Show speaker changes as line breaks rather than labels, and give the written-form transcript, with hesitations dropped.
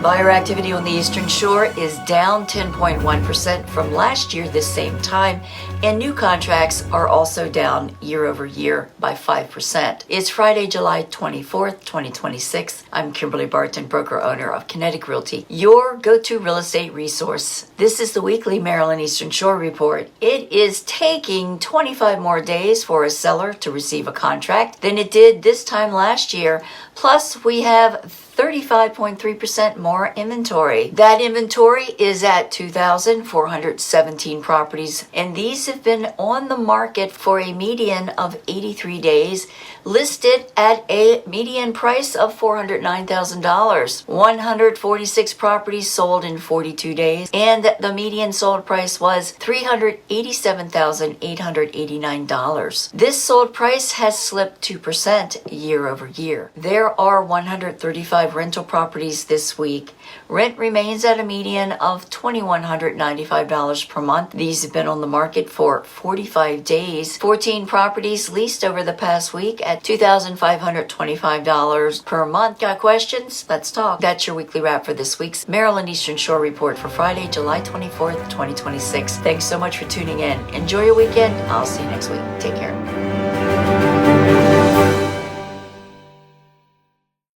Buyer activity on the Eastern Shore is down 10.1% from last year this same time, and new contracts are also down year over year by 5%. It's Friday, July 24th, 2026. I'm Kimberly Barton, broker owner of Kinetic Realty, your go-to real estate resource. This is the weekly Maryland Eastern Shore report. It is taking 25 more days for a seller to receive a contract than it did this time last year. Plus, we have 35.3% more inventory. That inventory is at 2,417 properties, and these have been on the market for a median of 83 days, listed at a median price of $409,000. 146 properties sold in 42 days, and the median sold price was $387,889. This sold price has slipped 2% year over year. There are 135 rental properties this week. Rent remains at a median of $2,195 per month. These have been on the market for 45 days. 14 properties leased over the past week at $2,525 per month. Got questions? Let's talk. That's your weekly wrap for this week's Maryland Eastern Shore report for Friday, July 24th, 2026. Thanks so much for tuning in. Enjoy your weekend. I'll see you next week. Take care.